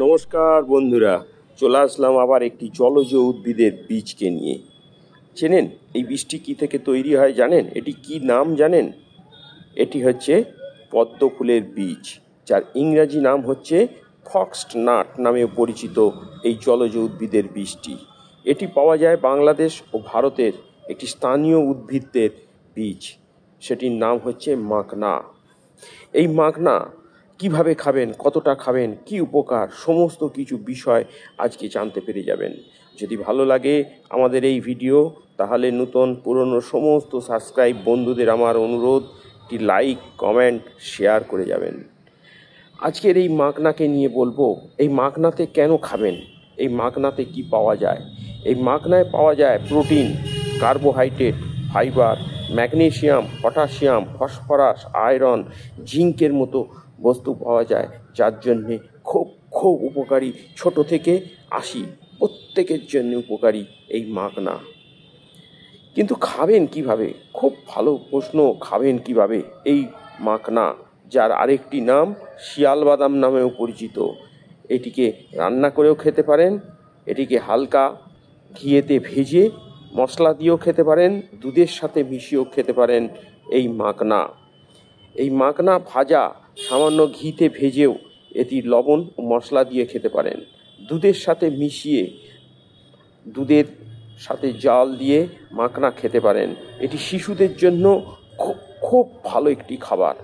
নমস্কার বন্ধুরা, চলে আসলাম আবার একটি জলজ উদ্ভিদের বীজকে নিয়ে। চেনেন এই বীজটি কী থেকে তৈরি হয় জানেন? এটি কি নাম জানেন? এটি হচ্ছে পদ্ম ফুলের বীজ, যার ইংরাজি নাম হচ্ছে ফক্সড নাট নামে পরিচিত এই জলজ উদ্ভিদের বীজটি। এটি পাওয়া যায় বাংলাদেশ ও ভারতের একটি স্থানীয় উদ্ভিদের বীজ, সেটির নাম হচ্ছে মাখনা। এই মাখনা কিভাবে খাবেন, কতটা খাবেন, কি উপকার, সমস্ত কিছু বিষয় আজকে জানতে পেরে যাবেন। যদি ভালো লাগে আমাদের এই ভিডিও, তাহলে নতুন পুরনো সমস্ত সাবস্ক্রাইব বন্ধুদের আমার অনুরোধ, একটি লাইক, কমেন্ট, শেয়ার করে যাবেন। আজকের এই মাখনাকে নিয়ে বলবো, এই মাখনাতে কেন খাবেন, এই মাখনাতে কি পাওয়া যায়। এই মাখনায় পাওয়া যায় protein, carbohydrate, fibre, magnesium, potassium, phosphorus, iron, জিঙ্কের মতো বস্তু পাওয়া যায়, যার জন্যে খুব উপকারী। ছোট থেকে প্রত্যেকের জন্য উপকারী এই মাখনা। কিন্তু খাবেন কিভাবে? খুব ভালো প্রশ্ন। খাবেন কিভাবে এই মাখনা, যার আরেকটি নাম শিয়াল বাদাম নামেও পরিচিত? এটিকে রান্না করেও খেতে পারেন, এটিকে হালকা ঘিয়েতে ভেজে মশলা দিয়েও খেতে পারেন, দুধের সাথে মিশিয়েও খেতে পারেন এই মাখনা। এই মাখনা ভাজা, সামান্য ঘিতে ভেজেও এটি লবণ ও মশলা দিয়ে খেতে পারেন, দুধের সাথে মিশিয়ে দুধের সাথে জাল দিয়ে মাখনা খেতে পারেন। এটি শিশুদের জন্য খুব ভালো একটি খাবার,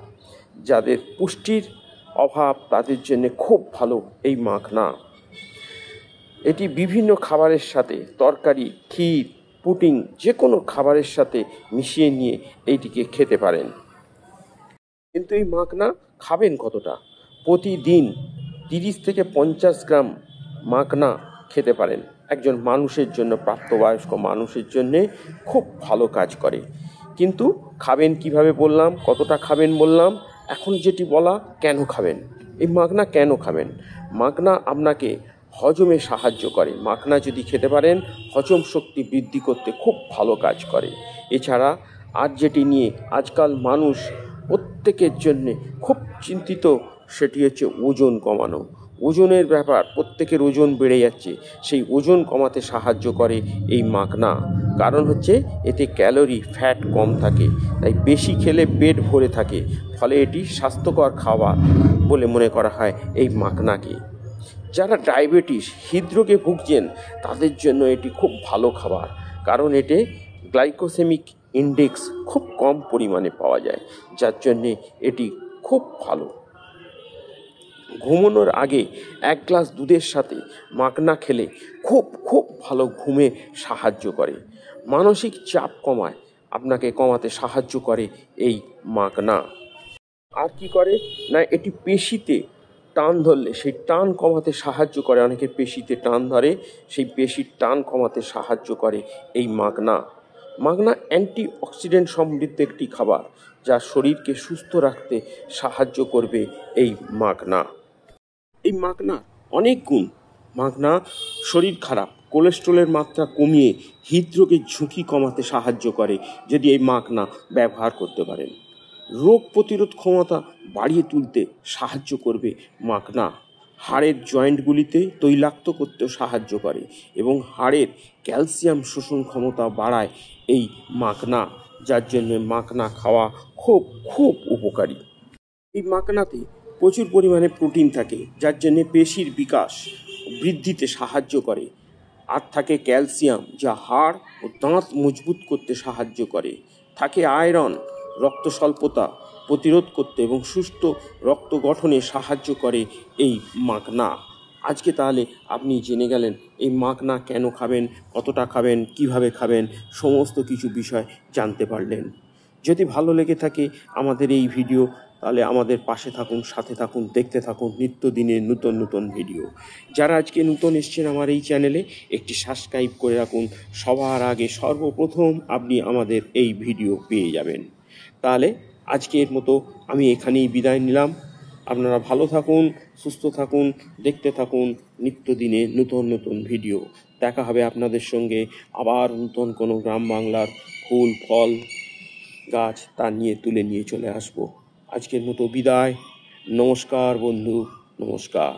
যাদের পুষ্টির অভাব তাদের জন্য খুব ভালো এই মাখনা। এটি বিভিন্ন খাবারের সাথে, তরকারি, ক্ষীর, পুডিং, যে কোনো খাবারের সাথে মিশিয়ে নিয়ে এইটিকে খেতে পারেন। কিন্তু এই মাখনা খাবেন কতটা? প্রতিদিন 30 থেকে 50 গ্রাম মাখনা খেতে পারেন। একজন মানুষের জন্য, প্রাপ্তবয়স্ক মানুষের জন্যে খুব ভালো কাজ করে। কিন্তু খাবেন কিভাবে বললাম, কতটা খাবেন বললাম। এখন যেটি বলা, কেন খাবেন এই মাখনা, কেন খাবেন? মাখনা আপনাকে হজমে সাহায্য করে। মাখনা যদি খেতে পারেন, হজম শক্তি বৃদ্ধি করতে খুব ভালো কাজ করে। এছাড়া আর যেটি নিয়ে আজকাল মানুষ প্রত্যেকের জন্যে খুব চিন্তিত, সেটি হচ্ছে ওজন কমানো। ওজনের ব্যাপার, প্রত্যেকের ওজন বেড়ে যাচ্ছে, সেই ওজন কমাতে সাহায্য করে এই মাখনা। কারণ হচ্ছে এতে ক্যালোরি, ফ্যাট কম থাকে, তাই বেশি খেলে পেট ভরে থাকে, ফলে এটি স্বাস্থ্যকর খাবার বলে মনে করা হয় এই মাখনাকে। যারা ডায়াবেটিস, হৃদরোগে ভুগছেন, তাদের জন্য এটি খুব ভালো খাবার, কারণ এতে গ্লাইকোসেমিক ইন্ডেক্স খুব কম পরিমাণে পাওয়া যায়, যার জন্যে এটি খুব ভালো। ঘুমানোর আগে 1 গ্লাস দুধের সাথে মাখনা খেলে খুব ভালো ঘুমে সাহায্য করে। মানসিক চাপ আপনাকে কমাতে সাহায্য করে এই মাখনা। আর কি করে না, এটি পেশিতে টান ধরলে সেই টান কমাতে সাহায্য করে। অনেকের পেশিতে টান ধরে, সেই পেশির টান কমাতে সাহায্য করে এই মাখনা। মাখনা অ্যান্টিঅক্সিডেন্ট সমৃদ্ধ একটি খাবার, যা শরীরকে সুস্থ রাখতে সাহায্য করবে এই মাখনা। এই মাখনা অনেক গুণ। মাখনা শরীর খারাপ, কোলেস্ট্রলের মাত্রা কমিয়ে হৃদরোগের ঝুঁকি কমাতে সাহায্য করে যদি এই মাখনা ব্যবহার করতে পারেন। রোগ প্রতিরোধ ক্ষমতা বাড়িয়ে তুলতে সাহায্য করবে মাখনা। হাড়ের জয়েন্টগুলিতে তৈলাক্ত করতেও সাহায্য করে এবং হাড়ের ক্যালসিয়াম শোষণ ক্ষমতা বাড়ায় এই মাখনা, যার জন্য মাখনা খাওয়া খুব উপকারী। এই মাখনাতে প্রচুর পরিমাণে প্রোটিন থাকে, যার জন্য পেশির বিকাশ বৃদ্ধিতে সাহায্য করে। আর থাকে ক্যালসিয়াম, যা হাড় ও দাঁত মজবুত করতে সাহায্য করে। থাকে আয়রন, রক্ত স্বল্পতা প্রতিরোধ করতে এবং সুস্থ রক্ত গঠনে সাহায্য করে এই মাখনা। আজকে তাহলে আপনি জেনে গেলেন এই মাখনা কেন খাবেন, কতটা খাবেন, কিভাবে খাবেন, সমস্ত কিছু বিষয় জানতে পারলেন। যদি ভালো লেগে থাকে আমাদের এই ভিডিও, তাহলে আমাদের পাশে থাকুন, সাথে থাকুন, দেখতে থাকুন নিত্যদিনের নতুন ভিডিও। যারা আজকে নতুন এসেছেন আমার এই চ্যানেলে, একটি সাবস্ক্রাইব করে রাখুন। সবার আগে সর্বপ্রথম আপনি আমাদের এই ভিডিও পেয়ে যাবেন। তাহলে আজকের মতো আমি এখানেই বিদায় নিলাম। আপনারা ভালো থাকুন, সুস্থ থাকুন, দেখতে থাকুন নিত্যদিনে নতুন ভিডিও। দেখা হবে আপনাদের সঙ্গে আবার নতুন কোনো গ্রাম বাংলার ফুল, ফল, গাছ তা তুলে নিয়ে চলে আসবো। আজকের মতো বিদায়। নমস্কার বন্ধু, নমস্কার।